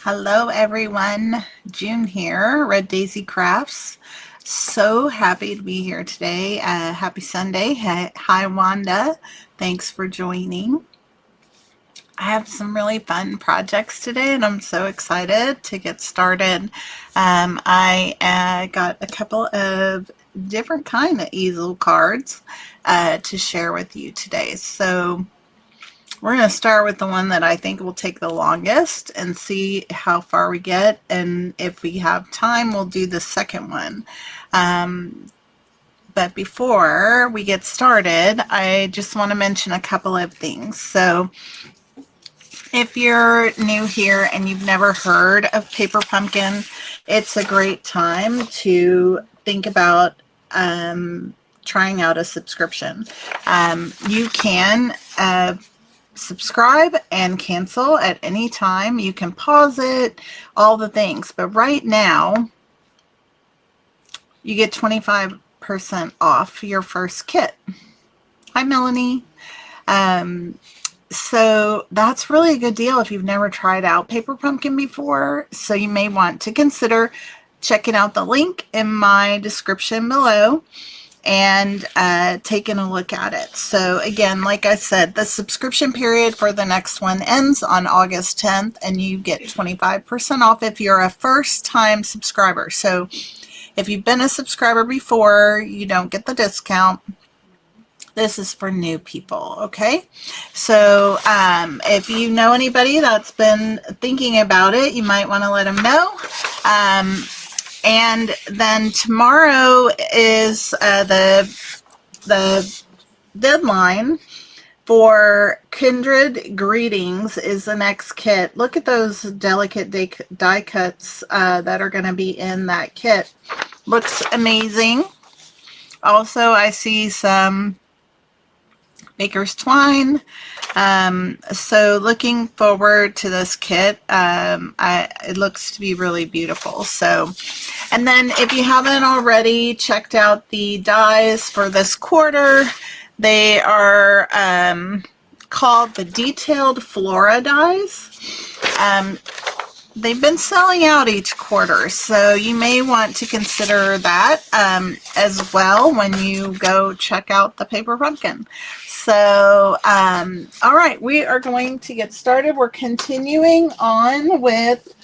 Hello everyone, June here, Red Daisy Crafts. So happy to be here today. Happy Sunday. Hi Wanda, thanks for joining. I have some really fun projects today and I'm so excited to get started. I got a couple of different kind of easel cards to share with you today. So we're going to start with the one that I think will take the longest and see how far we get. And if we have time, we'll do the second one. But before we get started, I just want to mention a couple of things. So if you're new here and you've never heard of Paper Pumpkin, it's a great time to think about trying out a subscription. You can subscribe and cancel at any time. You can pause it, all the things. But right now, you get 25% off your first kit. Hi, Melanie. So that's really a good deal if you've never tried out Paper Pumpkin before. So you may want to consider checking out the link in my description below and taking a look at it. So again, like I said, the subscription period for the next one ends on August 10th and you get 25% off if you're a first-time subscriber. So if you've been a subscriber before, you don't get the discount. This is for new people, okay? So if you know anybody that's been thinking about it, you might want to let them know. And then tomorrow is the deadline for Kindred Greetings is the next kit. Look at those delicate die cuts that are going to be in that kit. Looks amazing. Also, I see some Baker's Twine. So looking forward to this kit. It looks to be really beautiful. So, and then if you haven't already checked out the dies for this quarter, they are called the Detailed Flora dies. They've been selling out each quarter, so you may want to consider that as well when you go check out the Paper Pumpkin. So, all right, we are going to get started. We're continuing on with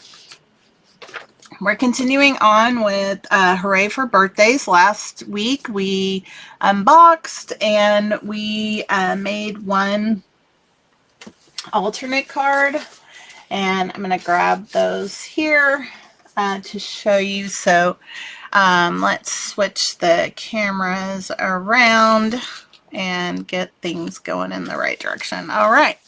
Hooray for Birthdays. Last week we unboxed and we made one alternate card, and I'm going to grab those here to show you. So let's switch the cameras around and get things going in the right direction. All right.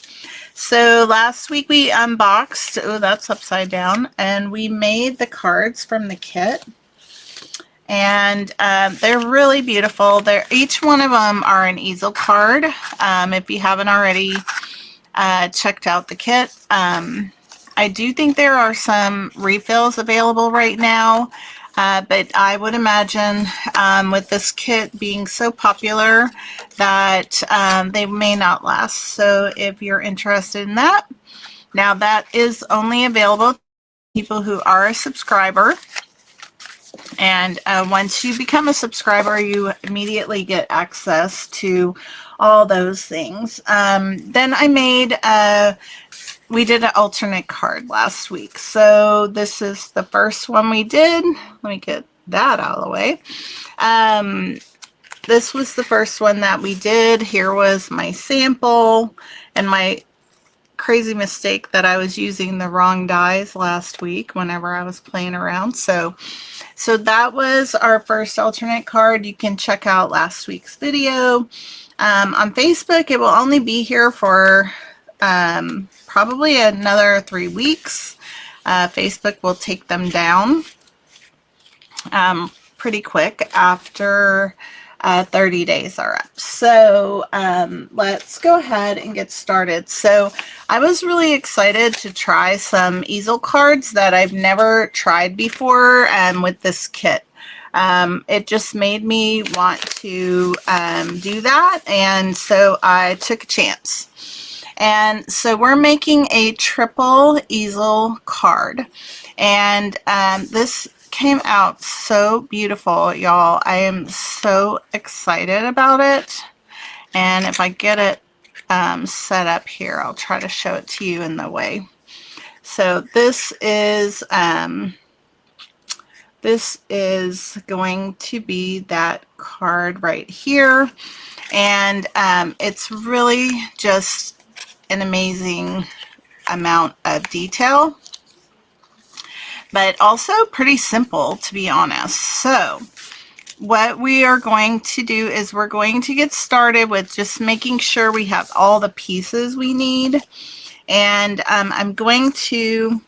So last week we unboxed, oh, that's upside down, and we made the cards from the kit. And they're really beautiful. Each one of them are an easel card. If you haven't already checked out the kit, I do think there are some refills available right now. But I would imagine with this kit being so popular that they may not last. So if you're interested in that, now that is only available to people who are a subscriber. And once you become a subscriber, you immediately get access to all those things. Then I made we did an alternate card last week. So this is the first one we did. Let me get that out of the way. This was the first one that we did. Here was my sample and my crazy mistake that I was using the wrong dies last week whenever I was playing around. So that was our first alternate card. You can check out last week's video. On Facebook, it will only be here for probably another 3 weeks. Facebook will take them down pretty quick after 30 days are up. So let's go ahead and get started. So I was really excited to try some easel cards that I've never tried before with this kit. It just made me want to do that, and so I took a chance. And so we're making a triple easel card. And this came out so beautiful, y'all. I am so excited about it. And if I get it set up here, I'll try to show it to you in the way. So this is going to be that card right here. And it's really just an amazing amount of detail, but also pretty simple, to be honest. So what we are going to do is we're going to get started with just making sure we have all the pieces we need. And I'm going to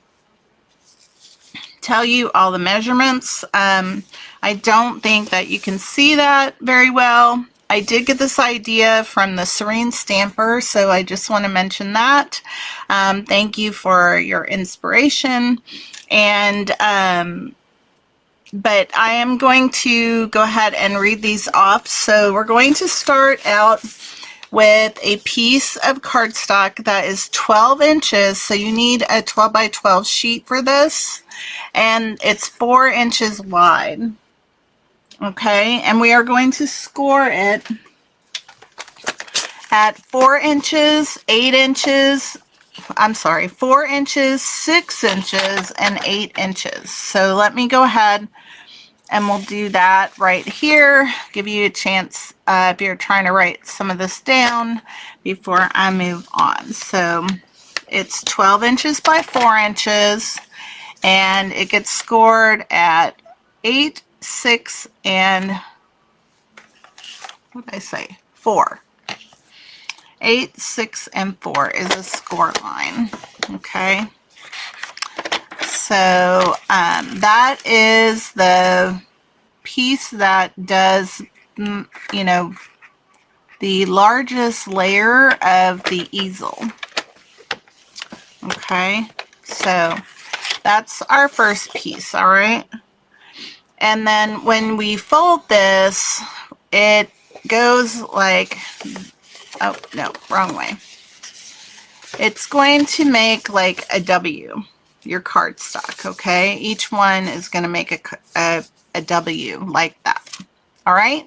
tell you all the measurements. I don't think that you can see that very well. I did get this idea from the Serene Stamper, so I just want to mention that. Thank you for your inspiration. And but I am going to go ahead and read these off. So we're going to start out with a piece of cardstock that is 12 inches. So you need a 12 by 12 sheet for this. And it's 4 inches wide. Okay, and we are going to score it at 4 inches, 8 inches, I'm sorry, 4 inches, 6 inches, and 8 inches. So let me go ahead and we'll do that right here. Give you a chance if you're trying to write some of this down before I move on. So it's 12 inches by 4 inches, and it gets scored at 8, 6, and what did I say? 4. 8, 6, and 4 is a score line. Okay. So that is the piece that does, you know, the largest layer of the easel. Okay. So that's our first piece. All right. And then when we fold this, it goes like, oh no, wrong way. It's going to make like a W, your cardstock, okay? Each one is going to make a W like that. All right.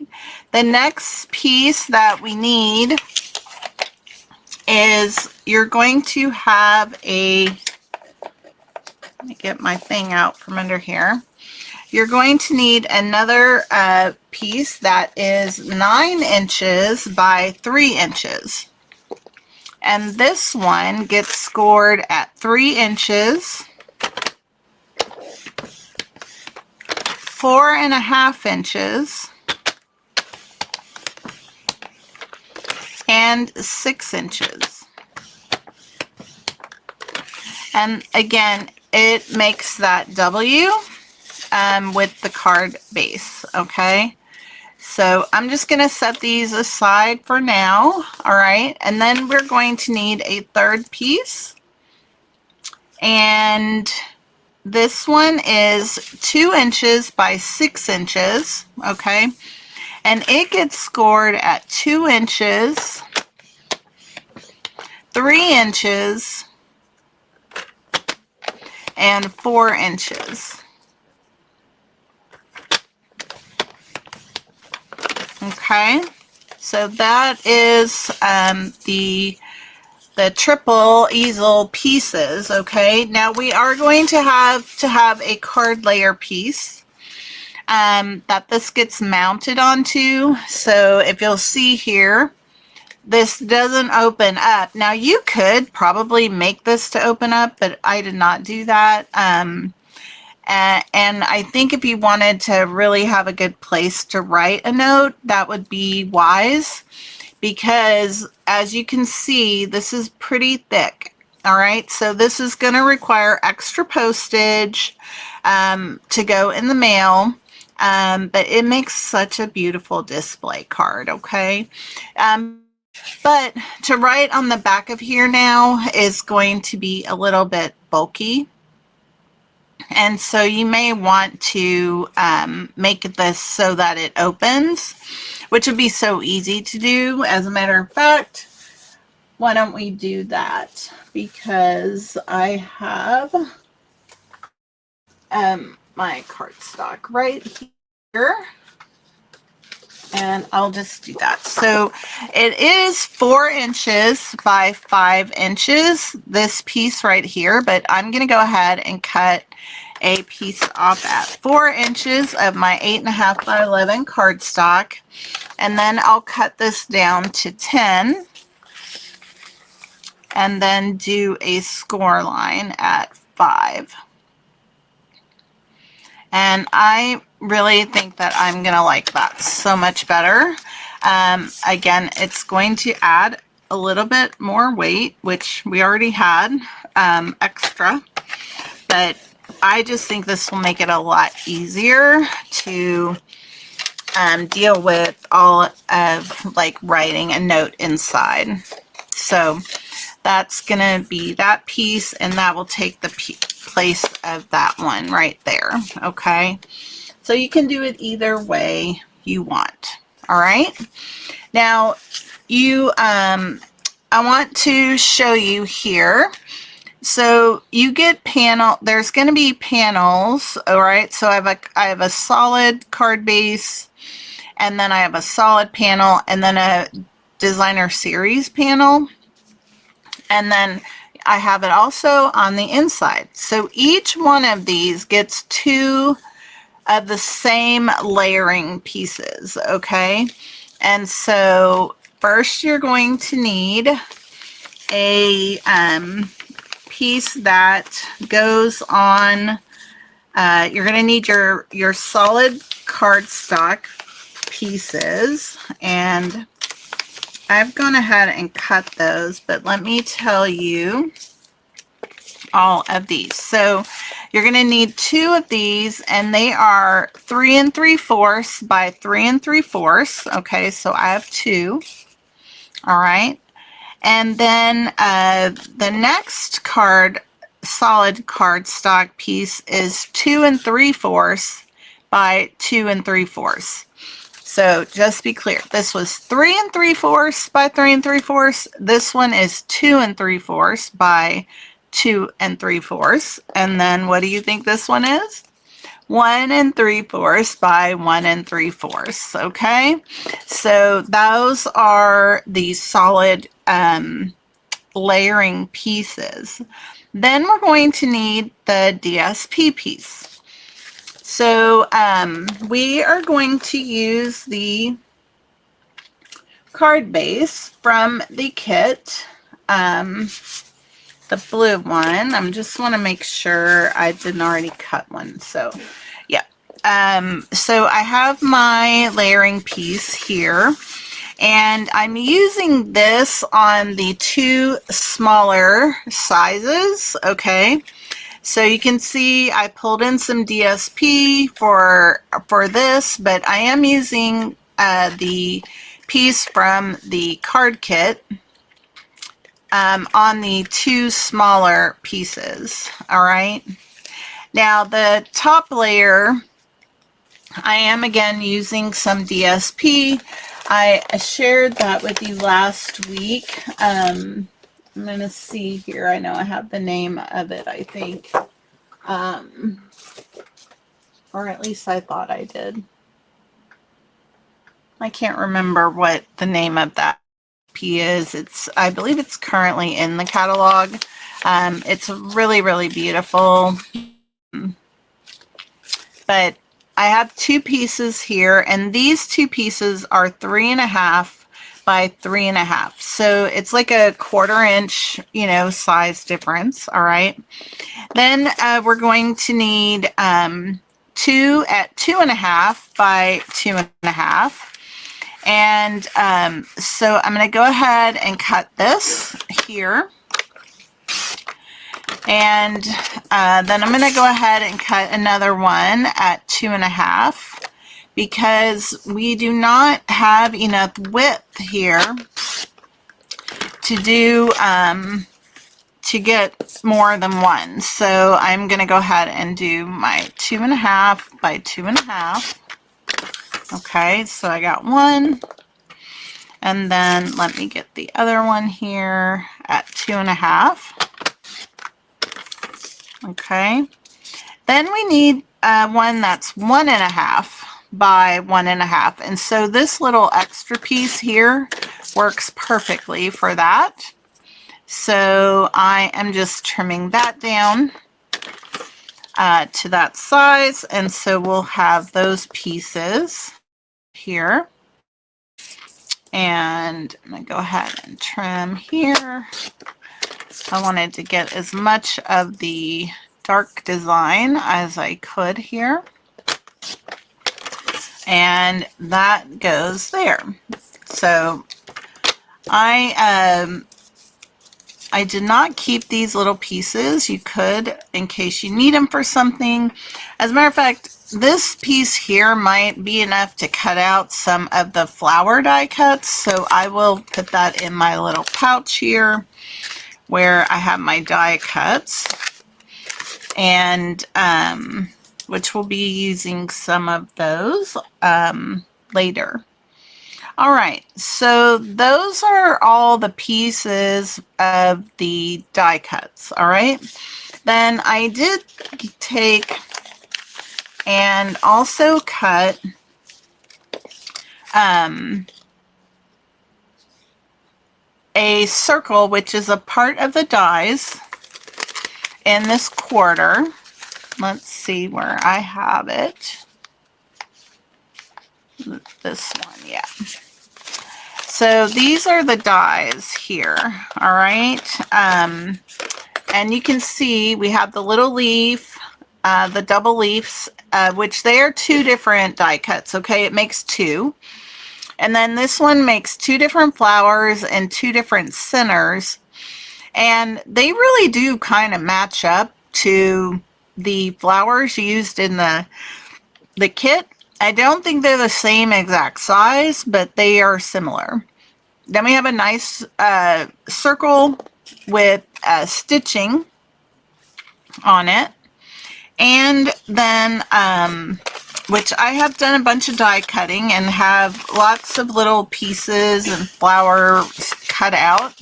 The next piece that we need is you're going to have a, let me get my thing out from under here. You're going to need another piece that is 9 inches by 3 inches. And this one gets scored at 3 inches, 4.5 inches, and 6 inches. And again, it makes that W with the card base. Okay. So I'm just going to set these aside for now. All right. And then we're going to need a third piece. And this one is 2 inches by 6 inches. Okay. And it gets scored at 2 inches, 3 inches, and 4 inches. Okay, so that is the triple easel pieces. Okay, now we are going to have a card layer piece that this gets mounted onto. So if you'll see here, this doesn't open up. Now you could probably make this to open up, but I did not do that. And I think if you wanted to really have a good place to write a note, that would be wise, because as you can see, this is pretty thick. All right, so this is going to require extra postage to go in the mail, but it makes such a beautiful display card. Okay, but to write on the back of here now is going to be a little bit bulky. And so you may want to make this so that it opens, which would be so easy to do. As a matter of fact, why don't we do that? Because I have my cardstock right here. And I'll just do that. So it is 4 inches by 5 inches, this piece right here, but I'm going to go ahead and cut a piece off at 4 inches of my 8.5 by 11 cardstock. And then I'll cut this down to 10 and then do a score line at 5. And I really think that I'm going to like that so much better. Again, it's going to add a little bit more weight, which we already had extra, but I just think this will make it a lot easier to deal with all of like writing a note inside. So that's going to be that piece, and that will take the place of that one right there. Okay, so you can do it either way you want. All right, now I want to show you here. So you get there's going to be panels. All right, so I have a solid card base, and then I have a solid panel, and then a designer series panel, and then I have it also on the inside. So each one of these gets 2 of the same layering pieces, okay? And so first you're going to need a piece that goes on, you're going to need your solid cardstock pieces, and I've gone ahead and cut those, but let me tell you all of these. So you're going to need 2 of these, and they are 3 3/4 by 3 3/4. Okay, so I have 2. All right, and then the next solid cardstock piece is 2 3/4 by 2 3/4. So just be clear, this was 3 3/4 by 3 3/4. This one is 2 3/4 by 2 3/4. And then what do you think this one is? 1 3/4 by 1 3/4. Okay, so those are the solid layering pieces. Then we're going to need the DSP piece. So we are going to use the card base from the kit, the blue one. I just want to make sure I didn't already cut one. So yeah, so I have my layering piece here, and I'm using this on the 2 smaller sizes. Okay, so you can see I pulled in some DSP for this, but I am using the piece from the card kit on the 2 smaller pieces. All right, now the top layer, I am again using some DSP. I shared that with you last week. I'm going to see here. I know I have the name of it, I think. Or at least I thought I did. I can't remember what the name of that P is. I believe it's currently in the catalog. It's really, really beautiful. But I have 2 pieces here, and these 2 pieces are 3.5 by 3.5. So it's like a 1/4 inch, size difference. All right. Then we're going to need 2 at 2.5 by 2.5. And so I'm going to go ahead and cut this here. And then I'm going to go ahead and cut another one at 2.5. Because we do not have enough width here to do to get more than one. So I'm going to go ahead and do my 2.5 by 2.5. Okay, so I got one, And then let me get the other one here at 2.5. Okay. Then we need one that's 1.5 by 1.5. And so this little extra piece here works perfectly for that. So I am just trimming that down to that size. And so we'll have those pieces here. And I'm going to go ahead and trim here. I wanted to get as much of the dark design as I could here. And that goes there. So I did not keep these little pieces. You could, in case you need them for something. As a matter of fact, this piece here might be enough to cut out some of the flower die cuts. So I will put that in my little pouch here where I have my die cuts. And which we'll be using some of those later. All right, so those are all the pieces of the die cuts. All right, then I did take and also cut a circle, which is a part of the dies in this quarter. Let's see where I have it. This one, yeah. So these are the dies here, all right? And you can see we have the little leaf, the double leaves, which they are 2 different die cuts, okay? It makes 2. And then this one makes 2 different flowers and 2 different centers. And they really do kind of match up to the flowers used in the kit. I don't think they're the same exact size, but they are similar. Then we have a nice circle with stitching on it. And then, which I have done a bunch of die cutting and have lots of little pieces and flowers cut out.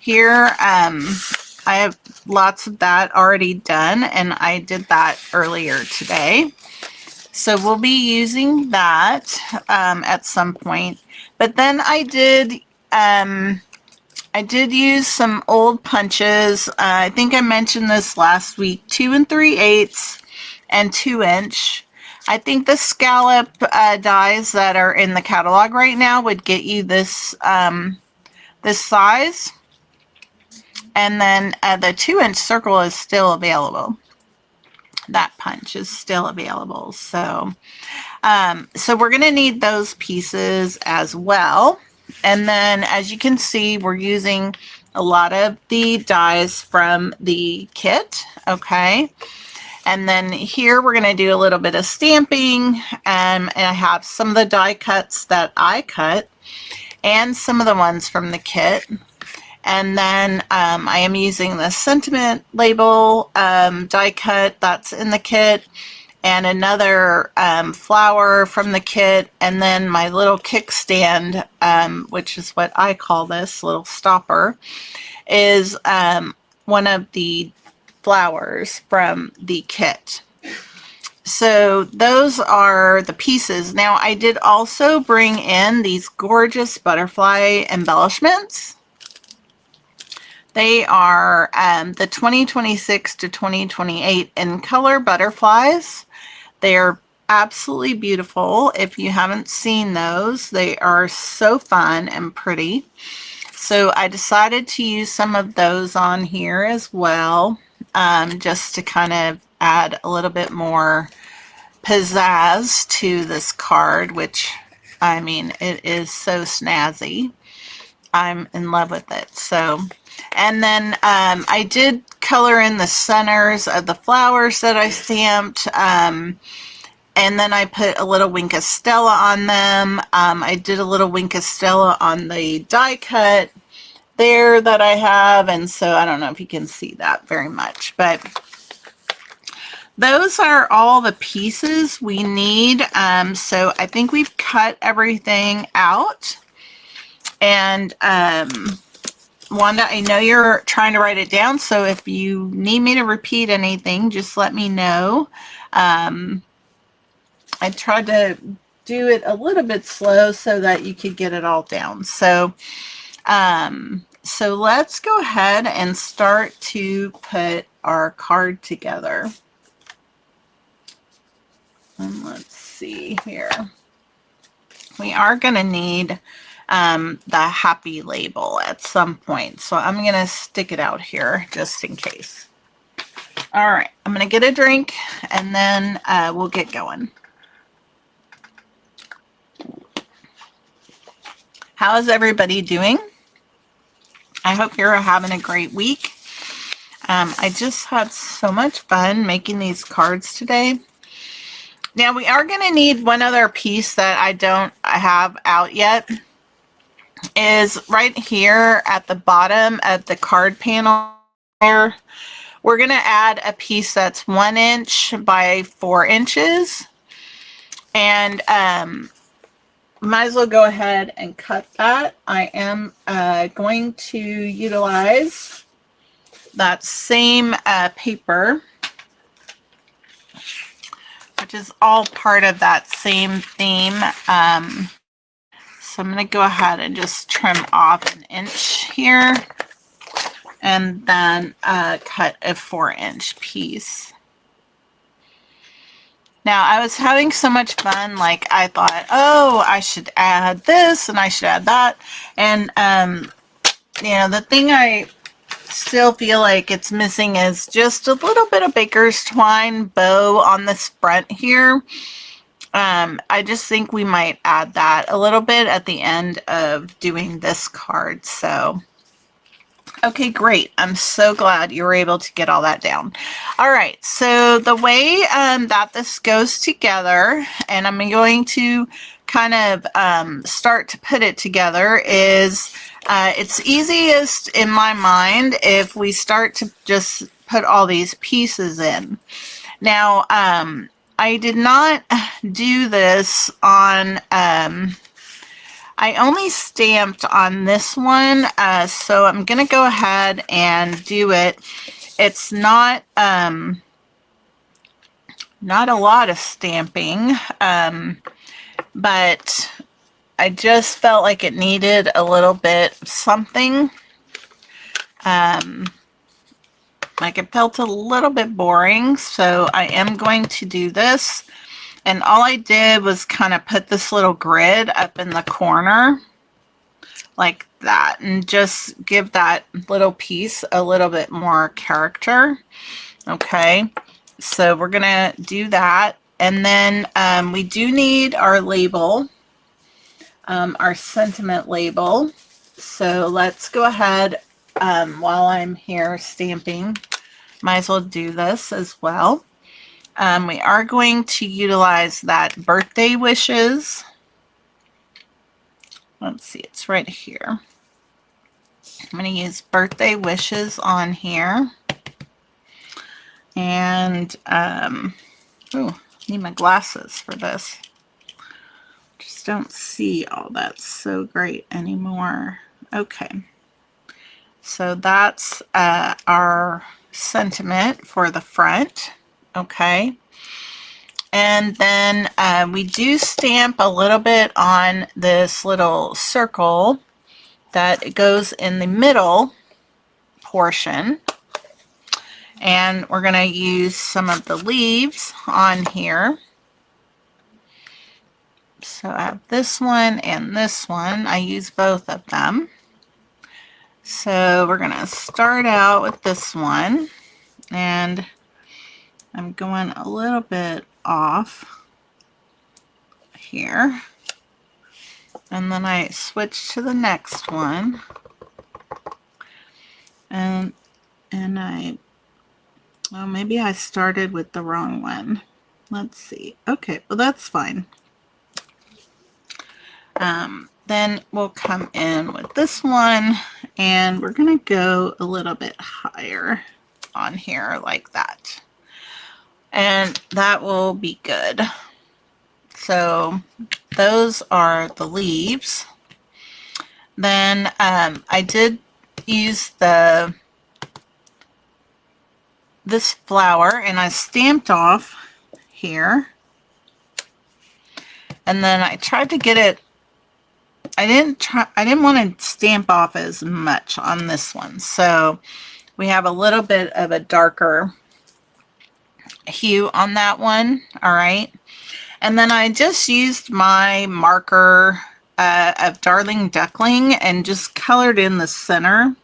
Here, I have lots of that already done, and I did that earlier today. So we'll be using that at some point. But then I did use some old punches. I think I mentioned this last week, 2 3/8 and 2-inch. I think the scallop dies that are in the catalog right now would get you this this size. And then the 2-inch circle is still available. That punch is still available. So, so we're going to need those pieces as well. And then, as you can see, we're using a lot of the dies from the kit. Okay. And then here we're going to do a little bit of stamping. And I have some of the die cuts that I cut and some of the ones from the kit. And then I am using the sentiment label die cut that's in the kit, and another flower from the kit, and then my little kickstand, which is what I call this little stopper, is one of the flowers from the kit. So those are the pieces. Now I did also bring in these gorgeous butterfly embellishments. They are the 2026 to 2028 in color butterflies. They are absolutely beautiful. If you haven't seen those, they are so fun and pretty. So I decided to use some of those on here as well, just to kind of add a little bit more pizzazz to this card, which, I mean, it is so snazzy. I'm in love with it. So, and then I did color in the centers of the flowers that I stamped, and then I put a little Wink of Stella on them. I did a little Wink of Stella on the die cut there that I have, and so I don't know if you can see that very much, but those are all the pieces we need. So I think we've cut everything out. And Wanda, I know you're trying to write it down, so if you need me to repeat anything, just let me know. I tried to do it a little bit slow so that you could get it all down. So let's go ahead and start to put our card together. And let's see here. We are going to need the happy label at some point. So I'm going to stick it out here just in case. All right, I'm going to get a drink and then we'll get going. How is everybody doing? I hope you're having a great week. I just had so much fun making these cards today. Now we are going to need one other piece that I don't have out yet. Is right here at the bottom of the card panel there. We're going to add a piece that's 1 inch by 4 inches. And might as well go ahead and cut that. I am going to utilize that same paper, which is all part of that same theme. So I'm going to go ahead and just trim off 1 inch here and then cut a 4 inch piece. Now I was having so much fun, like I thought, oh, I should add this and I should add that. And you know, the thing I still feel like it's missing is just a little bit of baker's twine bow on this front here. I just think we might add that a little bit at the end of doing this card. So, okay, great. I'm so glad you were able to get all that down. All right, so the way that this goes together, and I'm going to kind of start to put it together, is it's easiest in my mind if we start to just put all these pieces in. Now, I did not do this on, I only stamped on this one, so I'm going to go ahead and do it. It's not a lot of stamping, but I just felt like it needed a little bit of something. Like it felt a little bit boring, so I am going to do this. And all I did was kind of put this little grid up in the corner like that and just give that little piece a little bit more character. Okay, so we're gonna do that. And then we do need our label, our sentiment label. So let's go ahead while I'm here stamping. Might as well do this as well. We are going to utilize that birthday wishes. Let's see, it's right here. I'm going to use birthday wishes on here. And, need my glasses for this. Just don't see all that so great anymore. Okay. So that's our sentiment for the front. Okay, and then we do stamp a little bit on this little circle that goes in the middle portion, and we're going to use some of the leaves on here. So I have this one and this one. I use both of them. So we're going to start out with this one, and I'm going a little bit off here, and then I switch to the next one, and maybe I started with the wrong one. Let's see. Okay, well that's fine. Then we'll come in with this one, and we're going to go a little bit higher on here like that. And that will be good. So those are the leaves. Then I did use this flower, and I stamped off here, and then I tried to get it. I didn't want to stamp off as much on this one, so we have a little bit of a darker hue on that one. All right, and then I just used my marker of Darling Duckling and just colored in the center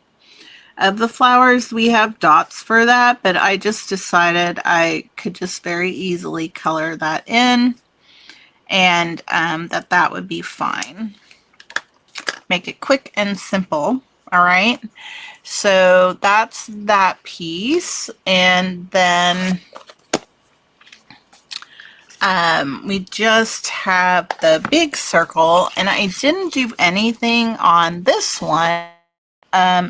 of the flowers. We have dots for that, but I just decided I could just very easily color that in, and that would be fine. Make it quick and simple. All right, so that's that piece. And then we just have the big circle, and I didn't do anything on this one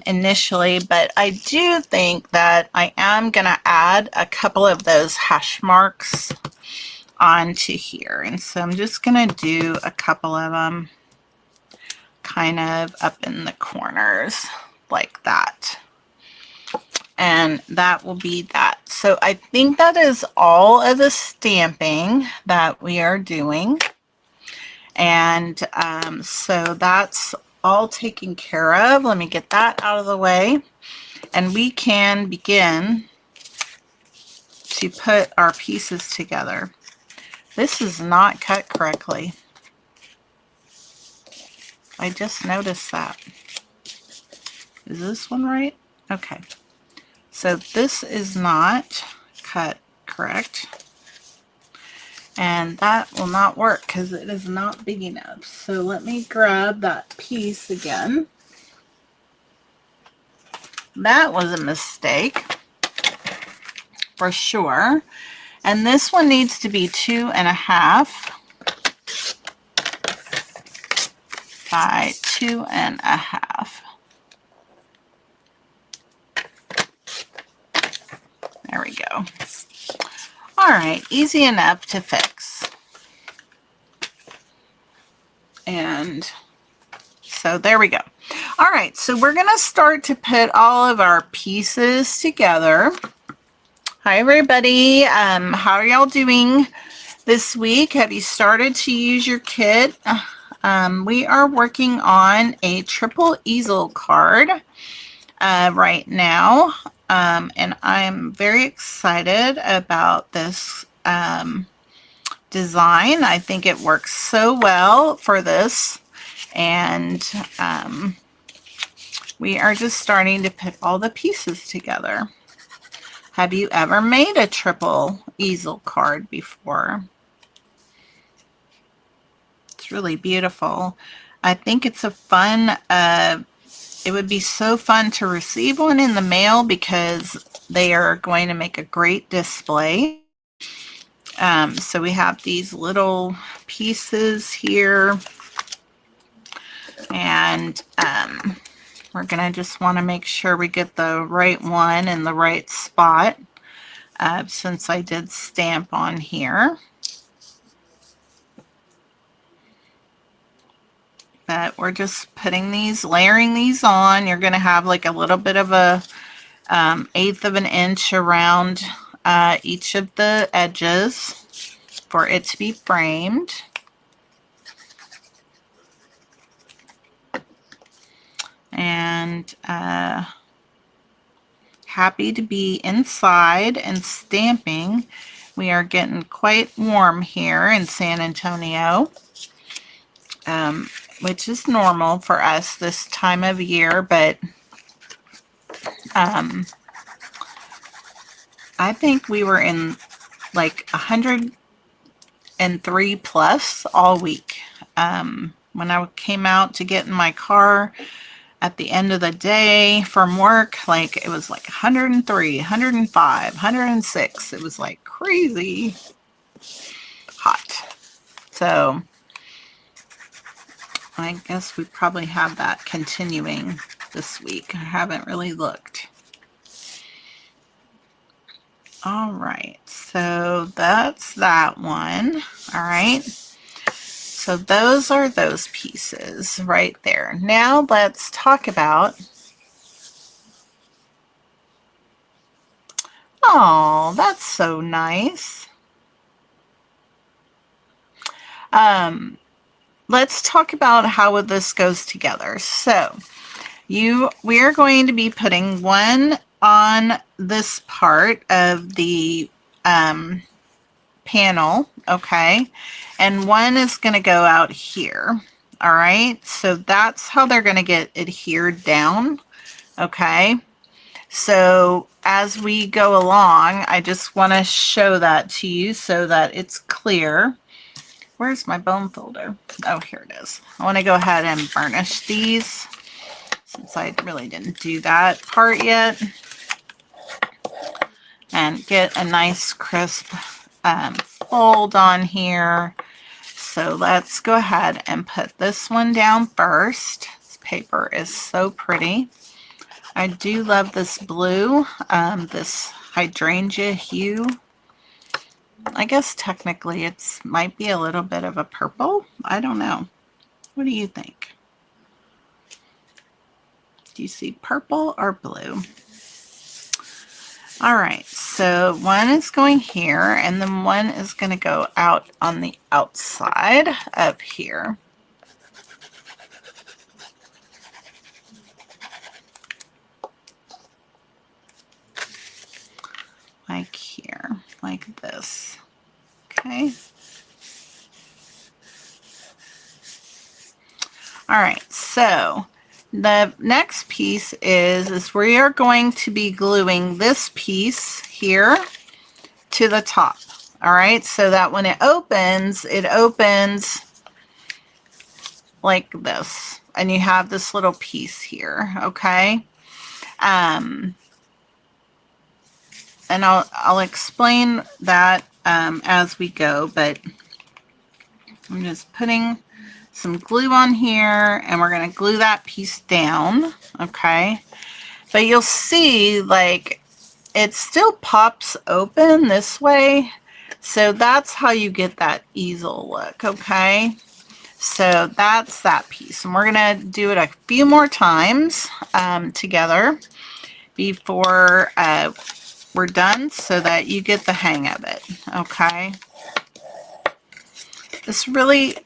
initially, but I do think that I am going to add a couple of those hash marks onto here. And so I'm just going to do a couple of them kind of up in the corners like that. And that will be that. So I think that is all of the stamping that we are doing. And so that's all taken care of. Let me get that out of the way. And we can begin to put our pieces together. This is not cut correctly. I just noticed that. Is this one right? Okay. So this is not cut correct. And that will not work because it is not big enough. So let me grab that piece again. That was a mistake for sure. And this one needs to be 2.5 by 2.5. There we go. All right, easy enough to fix. And so there we go. All right, so we're going to start to put all of our pieces together. Hi, everybody. How are y'all doing this week? Have you started to use your kit? We are working on a triple easel card right now. And I'm very excited about this design. I think it works so well for this. And we are just starting to put all the pieces together. Have you ever made a triple easel card before? It's really beautiful. I think it's a fun, it would be so fun to receive one in the mail because they are going to make a great display. So we have these little pieces here, and we're going to just want to make sure we get the right one in the right spot, since I did stamp on here. But we're just putting these, layering these on. You're going to have like a little bit of a 1/8 of an inch around each of the edges for it to be framed. And happy to be inside and stamping. We are getting quite warm here in San Antonio. Which is normal for us this time of year, but I think we were in like 103 plus all week. When I came out to get in my car at the end of the day from work, like it was like 103, 105, 106. It was like crazy hot. So I guess we probably have that continuing this week. I haven't really looked. All right, so that's that one. All right, So those are those pieces right there. Now let's talk about, oh, that's so nice. Let's talk about how this goes together. So we are going to be putting one on this part of the panel, okay, and one is going to go out here. All right, so that's how they're going to get adhered down. Okay, so as we go along, I just want to show that to you so that it's clear. Where's my bone folder? Oh, here it is. I want to go ahead and burnish these since I really didn't do that part yet, and get a nice crisp fold on here. So let's go ahead and put this one down first. This paper is so pretty. I do love this blue, this hydrangea hue. I guess technically it's might be a little bit of a purple. I don't know. What do you think? Do you see purple or blue? All right, so one is going here, and then one is going to go out on the outside up here. Like here, like this. Okay. All right, so the next piece is we are going to be gluing this piece here to the top. All right, so that when it opens like this, and you have this little piece here. Okay, and I'll explain that as we go, but I'm just putting some glue on here, and we're going to glue that piece down. Okay, but you'll see like it still pops open this way, so that's how you get that easel look. Okay, so that's that piece, and we're going to do it a few more times together before we're done, so that you get the hang of it. Okay, this really,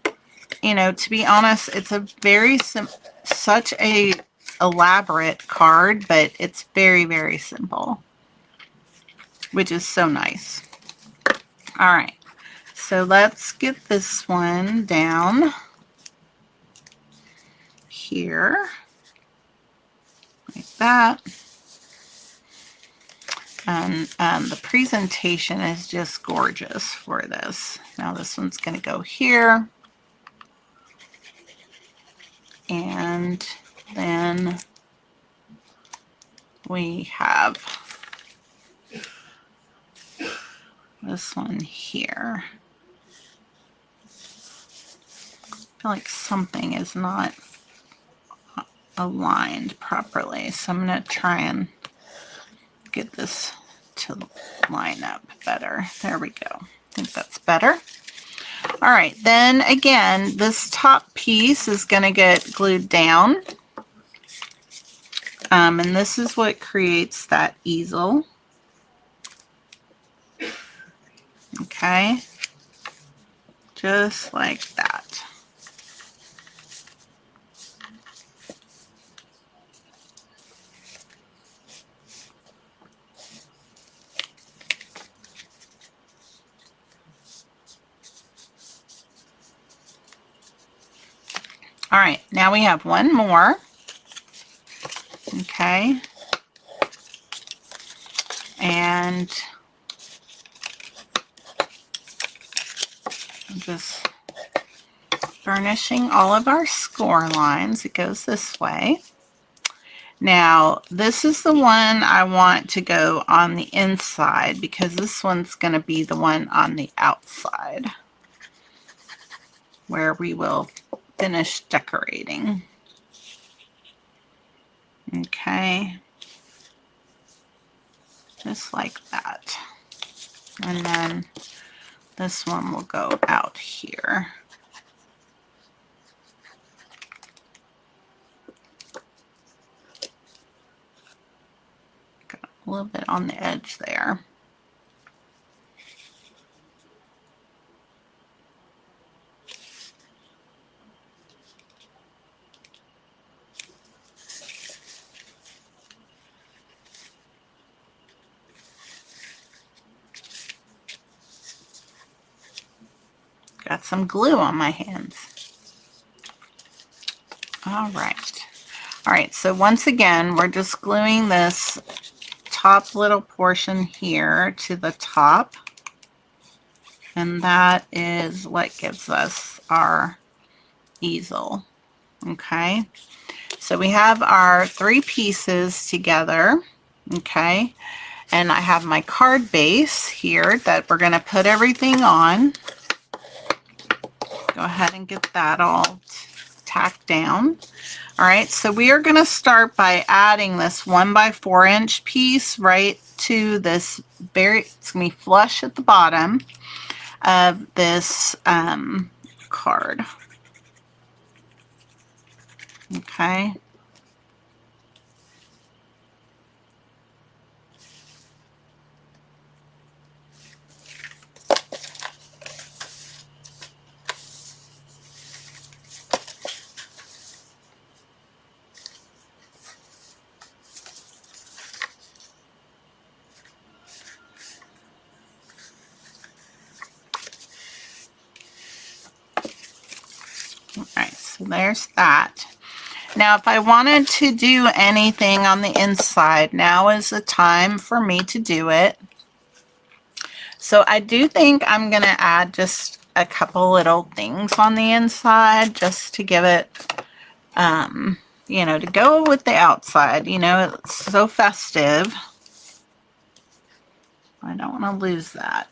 you know, to be honest, it's a very such a elaborate card, but it's very, very simple, which is so nice. All right, so let's get this one down here like that. And the presentation is just gorgeous for this. Now this one's going to go here. And then we have this one here. I feel like something is not aligned properly, so I'm going to try and get this to line up better. There we go. I think that's better. All right, then again, this top piece is going to get glued down. And this is what creates that easel. Okay, just like that. All right, now we have one more. Okay, and I'm just burnishing all of our score lines. It goes this way. Now, this is the one I want to go on the inside, because this one's going to be the one on the outside where we will finish decorating. Okay, just like that. And then this one will go out here. a little bit on the edge there. Got some glue on my hands. All right. All right, so once again, we're just gluing this top little portion here to the top. And that is what gives us our easel. Okay. So we have our 3 pieces together. Okay. And I have my card base here that we're going to put everything on. Go ahead and get that all tacked down. All right, so we are going to start by adding this 1 by 4 inch piece right to this it's going to be flush at the bottom of this card. Okay. Alright, so there's that. Now if I wanted to do anything on the inside, now is the time for me to do it. So I do think I'm going to add just a couple little things on the inside just to give it, you know, to go with the outside. You know, it's so festive. I don't want to lose that.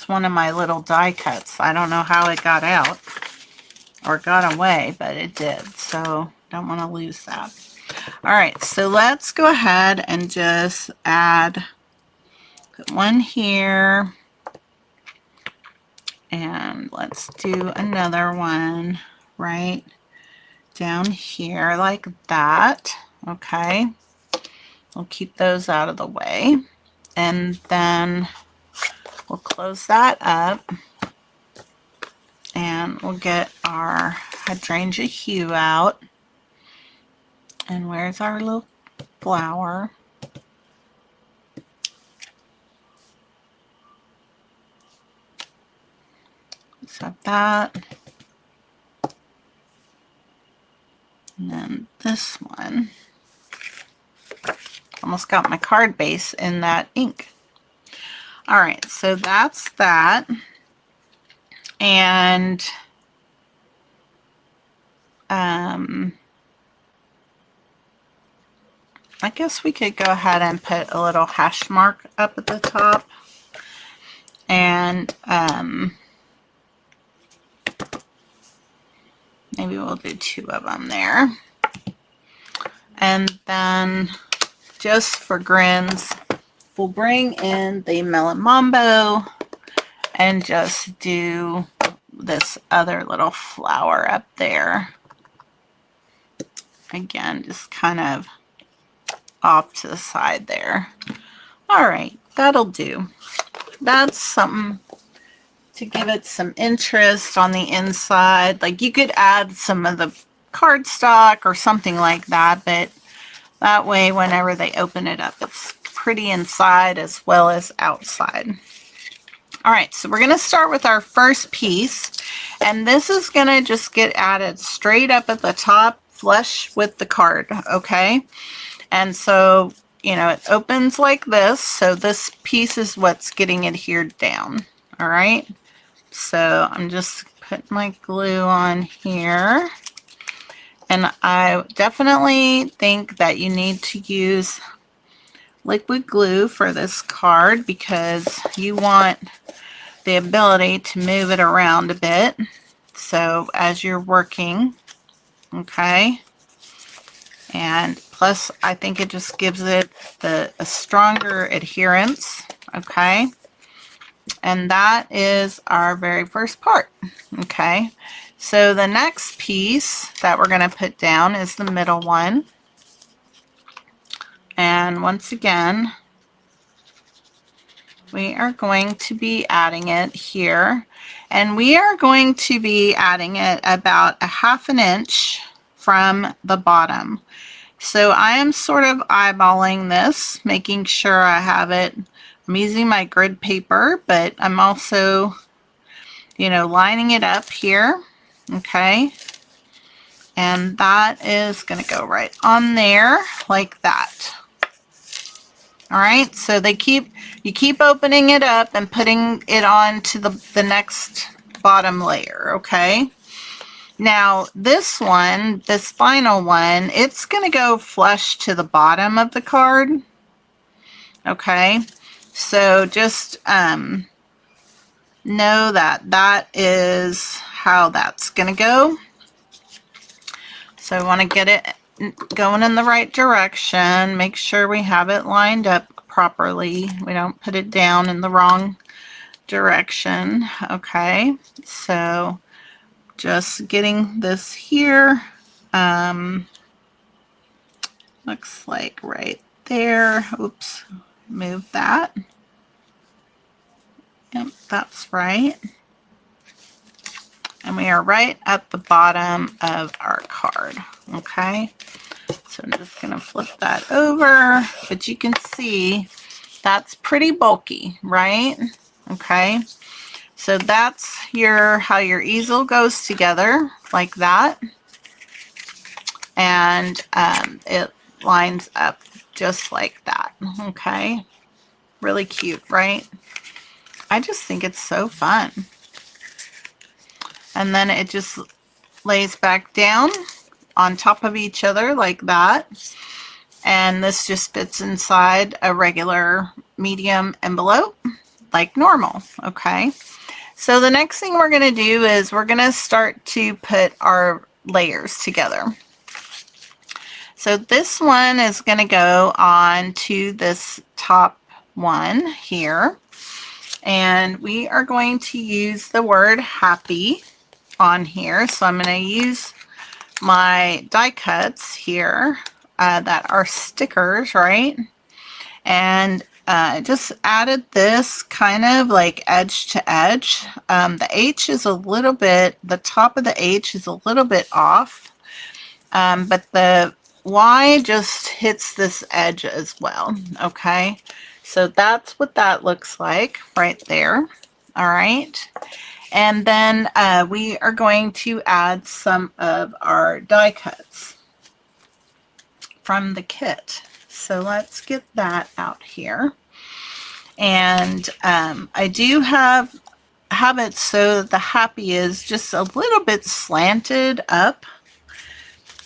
One of my little die cuts. I don't know how it got out or got away, but it did. So don't want to lose that. All right, so let's go ahead and just add one here. And let's do another one right down here like that. Okay. We'll keep those out of the way. And then we'll close that up and we'll get our hydrangea hue out. And where's our little flower? Let's have that. And then this one. Almost got my card base in that ink. All right, so that's that. And I guess we could go ahead and put a little hash mark up at the top. And maybe we'll do 2 of them there. And then just for grins, we'll bring in the Melon Mambo and just do this other little flower up there. Again, just kind of off to the side there. All right, that'll do. That's something to give it some interest on the inside. Like you could add some of the cardstock or something like that, but that way whenever they open it up, it's pretty inside as well as outside. All right, so we're going to start with our first piece, and this is going to just get added straight up at the top, flush with the card, okay? And so, you know, it opens like this, so this piece is what's getting adhered down, all right? So I'm just putting my glue on here, and I definitely think that you need to use liquid glue for this card because you want the ability to move it around a bit. So as you're working, okay, and plus I think it just gives it a stronger adherence, okay. And that is our very first part, okay. So the next piece that we're going to put down is the middle one. And once again, we are going to be adding it here, and we are going to be adding it about 1/2 inch from the bottom. So I am sort of eyeballing this, making sure I have it. I'm using my grid paper, but I'm also, you know, lining it up here. Okay. And that is going to go right on there like that. All right, so you keep opening it up and putting it on to the next bottom layer, okay? Now this one, this final one, it's gonna go flush to the bottom of the card, okay? So just know that that is how that's gonna go. So I wanna get it going in the right direction, make sure we have it lined up properly. We don't put it down in the wrong direction. Okay, so just getting this here. Looks like right there. Oops, move that. Yep, that's right. And we are right at the bottom of our card. Okay, so I'm just going to flip that over, but you can see that's pretty bulky, right? Okay, so that's how your easel goes together like that, and it lines up just like that. Okay, really cute, right? I just think it's so fun. And then it just lays back down on top of each other like that, and this just fits inside a regular medium envelope like normal. Okay, so the next thing we're going to do is we're going to start to put our layers together. So this one is going to go on to this top one here, and we are going to use the word happy on here. So I'm going to use my die cuts here that are stickers, right? And just added this kind of like edge to edge. The H is a little bit, the top of the H is a little bit off, but the Y just hits this edge as well. Okay, so that's what that looks like right there. All right. And then we are going to add some of our die cuts from the kit. So let's get that out here. And I do have it so that the happy is just a little bit slanted up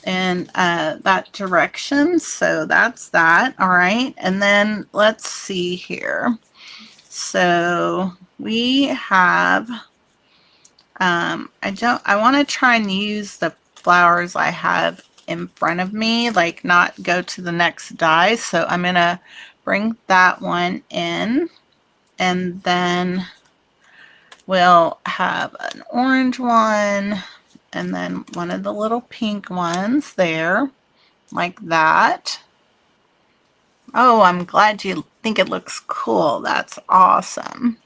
in that direction. So that's that. All right. And then let's see here. So we have I want to try and use the flowers I have in front of me, like not go to the next die. So I'm going to bring that one in, and then we'll have an orange one, and then one of the little pink ones there, like that. Oh, I'm glad you think it looks cool. That's awesome.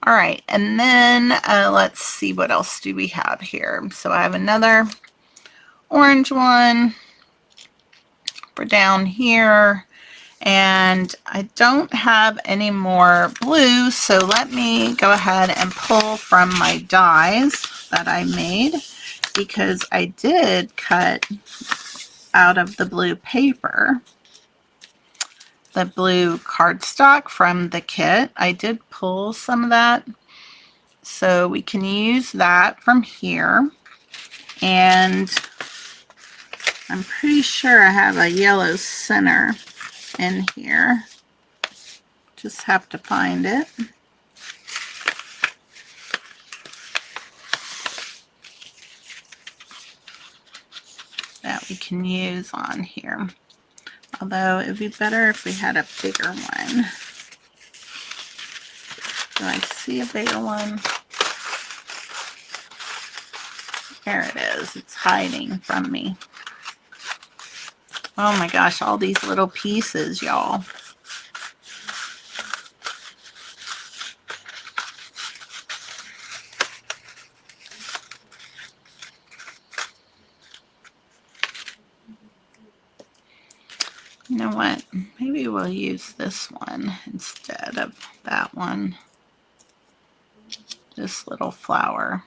All right, and then let's see, what else do we have here? So I have another orange one for down here, and I don't have any more blue, so let me go ahead and pull from my dies that I made, because I did cut out of the blue paper, the blue cardstock from the kit. I did pull some of that, so we can use that from here. And I'm pretty sure I have a yellow center in here. Just have to find it. That we can use on here. Although it would be better if we had a bigger one. Do I see a bigger one? There it is. It's hiding from me. Oh my gosh, all these little pieces, y'all. You know what? Maybe we'll use this one instead of that one. This little flower.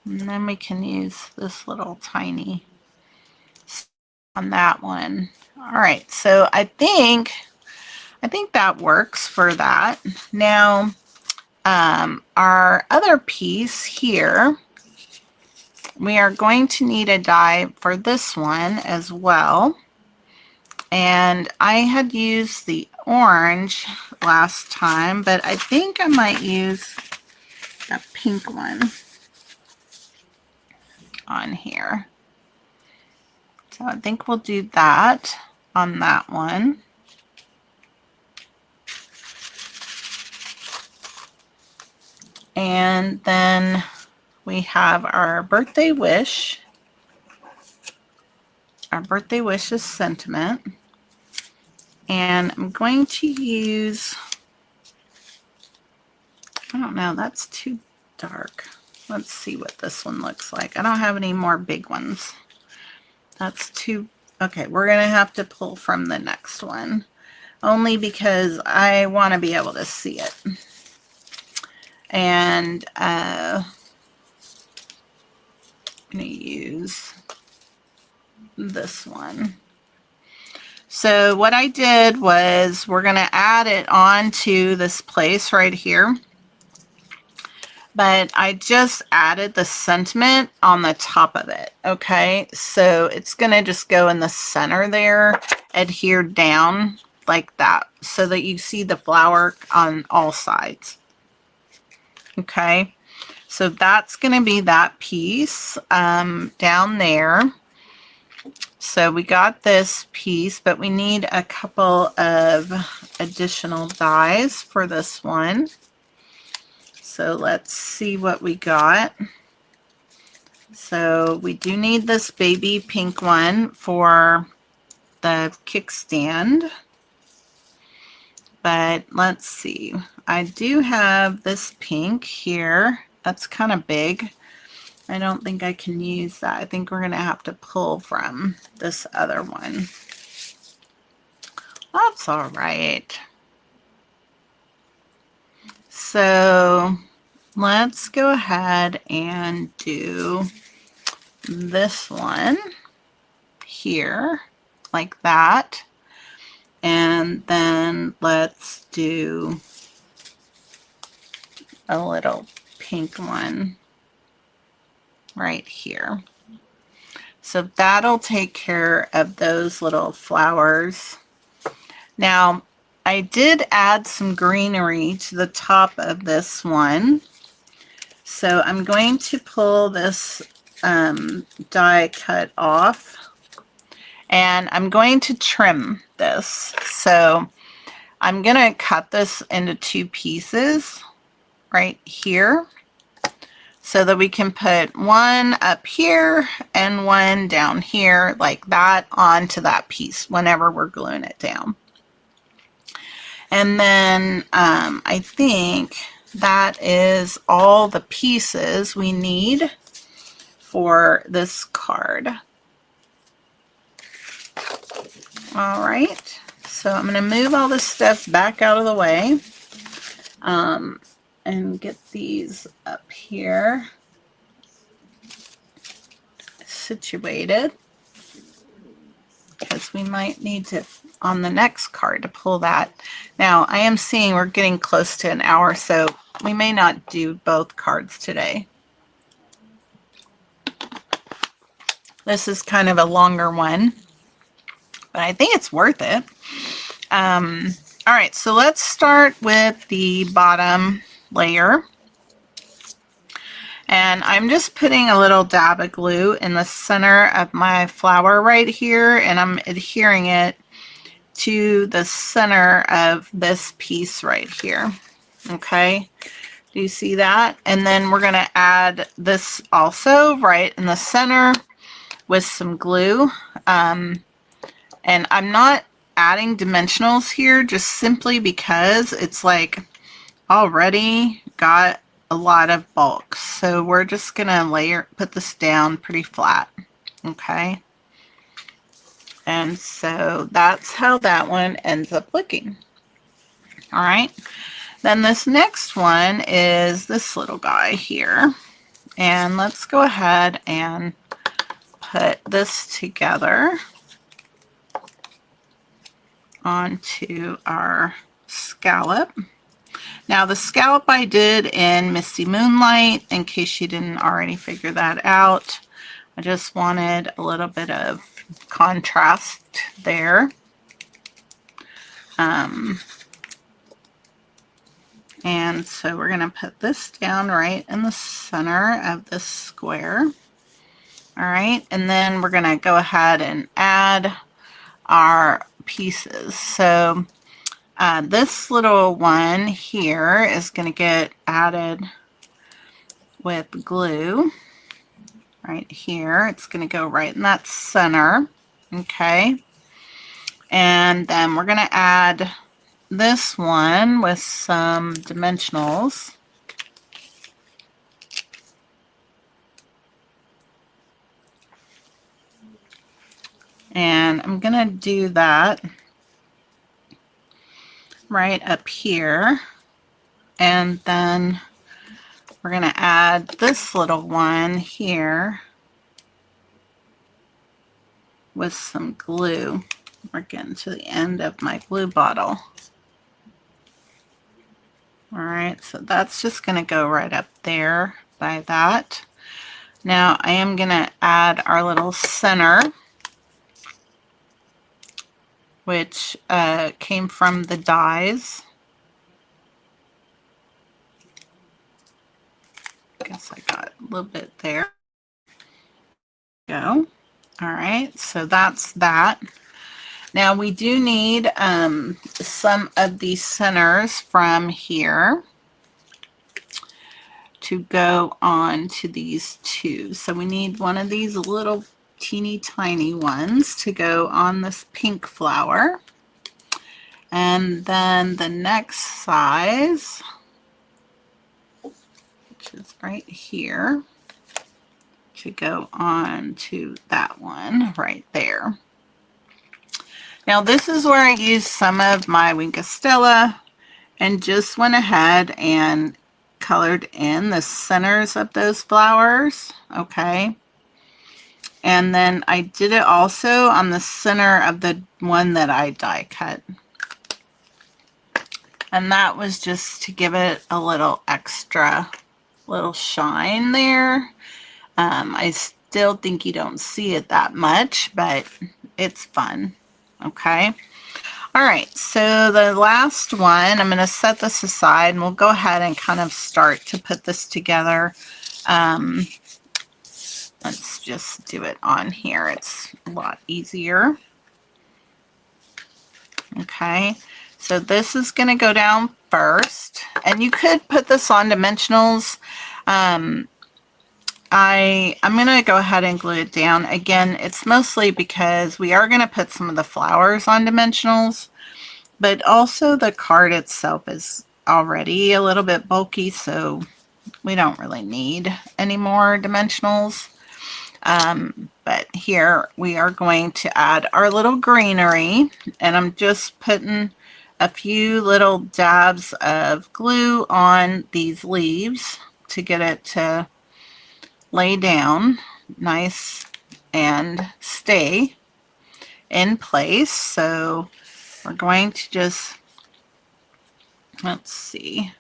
And then we can use this little tiny on that one. All right, so I think that works for that. Now, our other piece here, we are going to need a die for this one as well. And I had used the orange last time, but I think I might use a pink one on here. So I think we'll do that on that one. And then we have our birthday wish. Our birthday wish is sentiment. And I'm going to use, I don't know, that's too dark. Let's see what this one looks like. I don't have any more big ones. That's too, okay, we're going to have to pull from the next one. Only because I want to be able to see it. And I'm going to use this one. So what I did was we're going to add it onto this place right here. But I just added the sentiment on the top of it. Okay, so it's going to just go in the center there, adhere down like that, so that you see the flower on all sides. Okay, so that's going to be that piece down there. So we got this piece, but we need a couple of additional dies for this one. So let's see what we got. So we do need this baby pink one for the kickstand. But let's see. I do have this pink here. That's kind of big. I don't think I can use that. I think we're going to have to pull from this other one. That's all right. So let's go ahead and do this one here, like that. And then let's do a little pink one right here. So that'll take care of those little flowers. Now, I did add some greenery to the top of this one. So I'm going to pull this die cut off, and I'm going to trim this. So I'm going to cut this into two pieces right here, so that we can put one up here and one down here like that onto that piece whenever we're gluing it down. And then I think that is all the pieces we need for this card. All right, so I'm going to move all this stuff back out of the way. And get these up here situated, because we might need to, on the next card, to pull that. Now, I am seeing we're getting close to an hour, so we may not do both cards today. This is kind of a longer one, but I think it's worth it. All right, so let's start with the bottom layer, and I'm just putting a little dab of glue in the center of my flower right here, and I'm adhering it to the center of this piece right here. Okay, Do you see that? And then we're going to add this also right in the center with some glue. And I'm not adding dimensionals here just simply because it's like already got a lot of bulk. So we're just going to put this down pretty flat. Okay. And so that's how that one ends up looking. All right. Then this next one is this little guy here. And let's go ahead and put this together onto our scallop. Now the scallop I did in Misty Moonlight, in case you didn't already figure that out. I just wanted a little bit of contrast there. And so we're going to put this down right in the center of this square. All right, and then we're going to go ahead and add our pieces. So this little one here is going to get added with glue right here. It's going to go right in that center. Okay, and then we're going to add this one with some dimensionals. And I'm going to do that right up here. And then we're going to add this little one here with some glue. We're getting to the end of my glue bottle. All right, so that's just going to go right up there by that. Now I am going to add our little center, which came from the dies. I guess I got a little bit there. Go. All right, so that's that. Now we do need some of these centers from here to go on to these two. So we need one of these little teeny tiny ones to go on this pink flower. And then the next size, which is right here, to go on to that one right there. Now this is where I used some of my Wink of Stella and just went ahead and colored in the centers of those flowers. Okay. And then I did it also on the center of the one that I die cut. And that was just to give it a little extra little shine there. I still think you don't see it that much, but it's fun. Okay. All right. So the last one, I'm going to set this aside and we'll go ahead and kind of start to put this together. Let's just do it on here. It's a lot easier. Okay. So this is going to go down first, and you could put this on dimensionals. I'm going to go ahead and glue it down. Again, it's mostly because we are going to put some of the flowers on dimensionals, but also the card itself is already a little bit bulky, so we don't really need any more dimensionals. But here we are going to add our little greenery, and I'm just putting a few little dabs of glue on these leaves to get it to lay down nice and stay in place. So we're going to just, let's see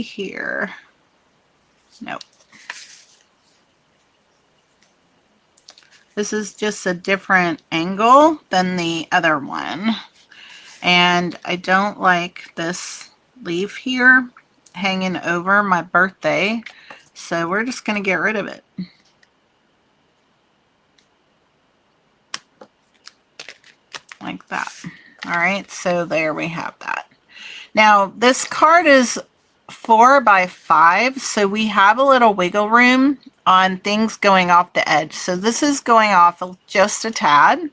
here. Nope. This is just a different angle than the other one. And I don't like this leaf here hanging over my birthday, so we're just going to get rid of it. Like that. All right, so there we have that. Now this card is 4 by 5, so we have a little wiggle room on things going off the edge. So this is going off just a tad.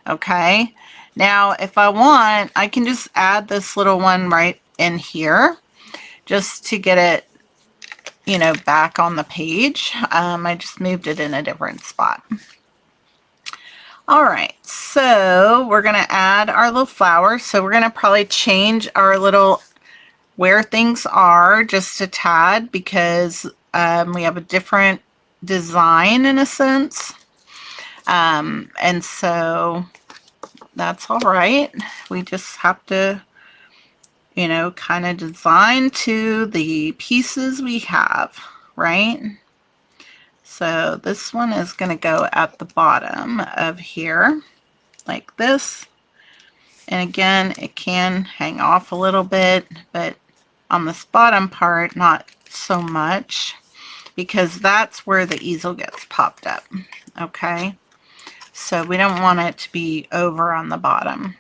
Okay, now if I want, I can just add this little one right in here just to get it, you know, back on the page. I just moved it in a different spot. All right, so we're gonna add our little flower. So we're gonna probably change our little where things are just a tad because we have a different design in a sense. And so that's all right. We just have to, you know, kind of design to the pieces we have, right? So this one is going to go at the bottom of here like this. And again, it can hang off a little bit, but on this bottom part, not so much, because that's where the easel gets popped up. Okay, so we don't want it to be over on the bottom.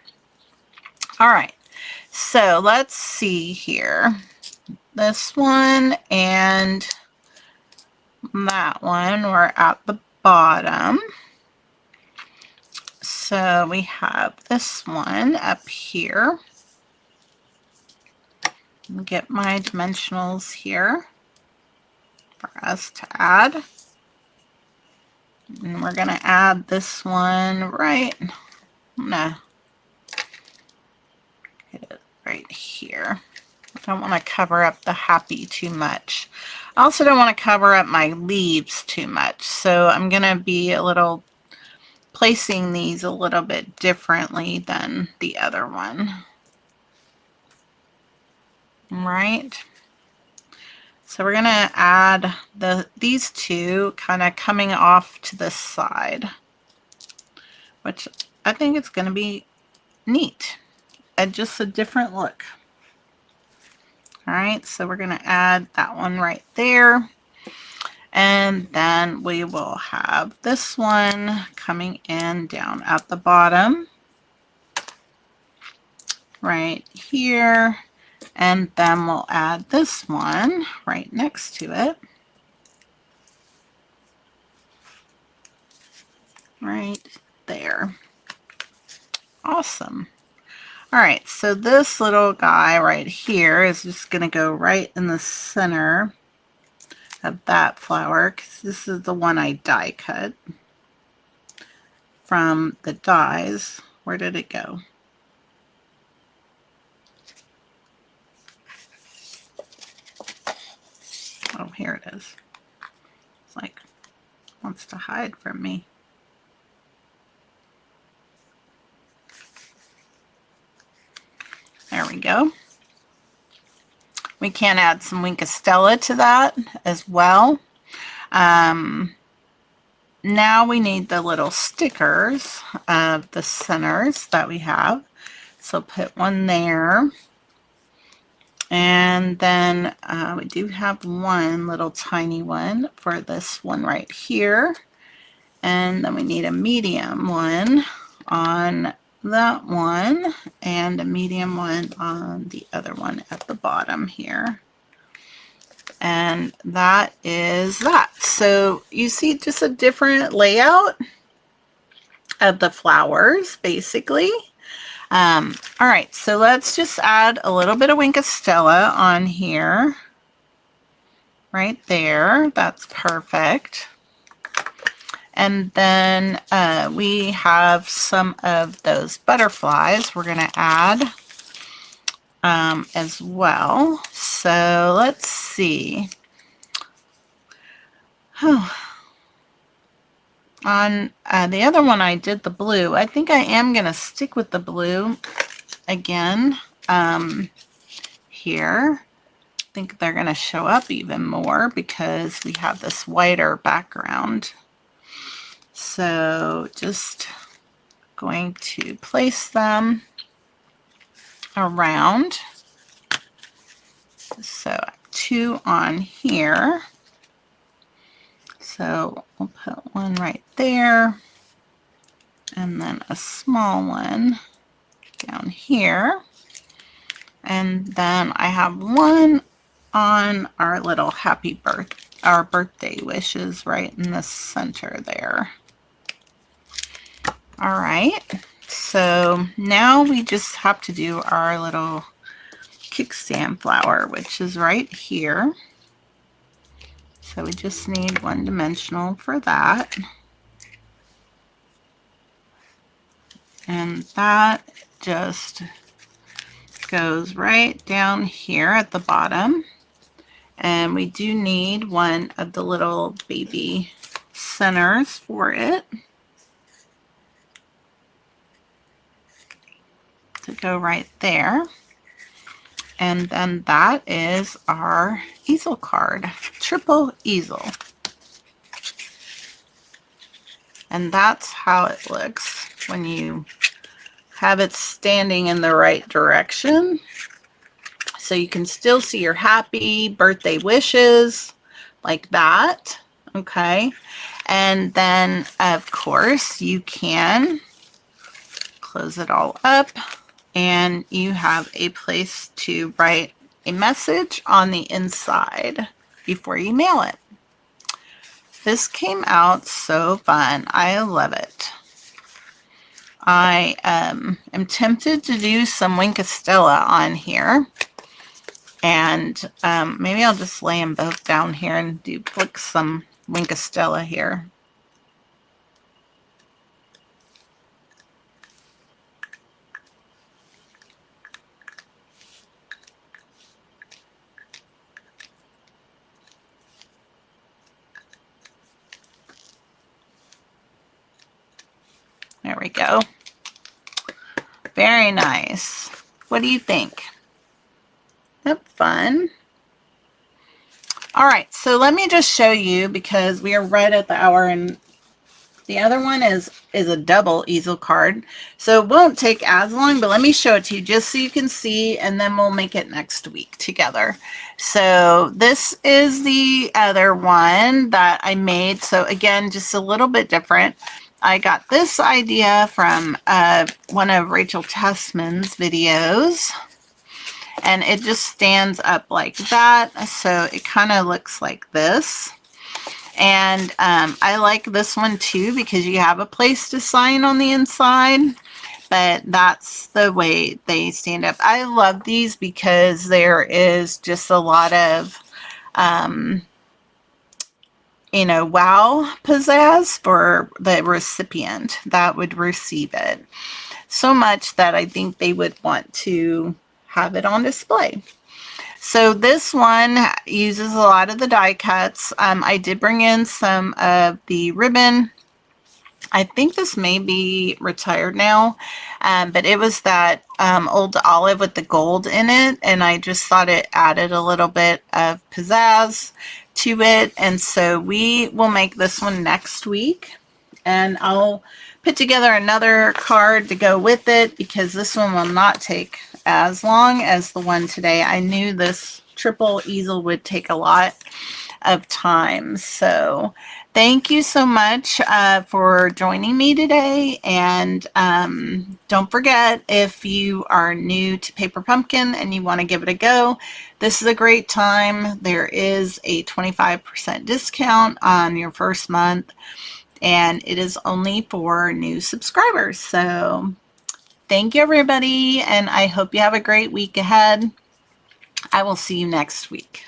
All right, so let's see here. This one and that one were at the bottom. So we have this one up here. I'll get my dimensionals here for us to add. And we're going to add this one right, get it right here. I don't want to cover up the happy too much. I also don't want to cover up my leaves too much. So I'm going to be a little placing these a little bit differently than the other one. Right. So we're going to add these two kind of coming off to the side, which I think it's going to be neat and just a different look. All right, so we're going to add that one right there. And then we will have this one coming in down at the bottom right here. And then we'll add this one right next to it. Right there. Awesome. All right, so this little guy right here is just going to go right in the center of that flower, because this is the one I die cut from the dies. Where did it go? Oh, here it is. It's like, wants to hide from me. There we go. We can add some Winkostella to that as well. Now we need the little stickers of the centers that we have. So put one there. And then we do have one little tiny one for this one right here. And then we need a medium one on that one and a medium one on the other one at the bottom here. And that is that. So you see just a different layout of the flowers basically. All right, so let's just add a little bit of Winkostella on here. Right there, that's perfect. And then we have some of those butterflies we're going to add as well. So let's see. On the other one I did the blue. I think I am going to stick with the blue again here. I think they're going to show up even more because we have this whiter background. So just going to place them around. So 2 on here. So we'll put one right there and then a small one down here. And then I have one on our little our birthday wishes right in the center there. All right, so now we just have to do our little kickstand flower, which is right here. So we just need one dimensional for that. And that just goes right down here at the bottom. And we do need one of the little baby centers for it to go right there. And then that is our easel card, triple easel. And that's how it looks when you have it standing in the right direction. So you can still see your happy birthday wishes like that. Okay. And then of course you can close it all up and you have a place to write a message on the inside before you mail it. This came out so fun. I love it. I am tempted to do some Wink of Stella on here. And maybe I'll just lay them both down here and flick some Wink of Stella here. There we go. Very nice. What do you think? That's fun. All right, so let me just show you, because we are right at the hour, and the other one is a double easel card. So it won't take as long, but let me show it to you just so you can see, and then we'll make it next week together. So this is the other one that I made. So again, just a little bit different. I got this idea from one of Rachel Tessman's videos, and it just stands up like that. So it kind of looks like this. And I like this one too, because you have a place to sign on the inside, but that's the way they stand up. I love these because there is just a lot of you know, wow pizzazz for the recipient that would receive it. So much that I think they would want to have it on display. So this one uses a lot of the die cuts. I did bring in some of the ribbon. I think this may be retired now, but it was that old olive with the gold in it, and I just thought it added a little bit of pizzazz to it. And so we will make this one next week, and I'll put together another card to go with it, because this one will not take as long as the one today. I knew this triple easel would take a lot of time. So thank you so much for joining me today. And don't forget, if you are new to Paper Pumpkin and you want to give it a go, this is a great time. There is a 25% discount on your first month, and it is only for new subscribers. So thank you, everybody, and I hope you have a great week ahead. I will see you next week.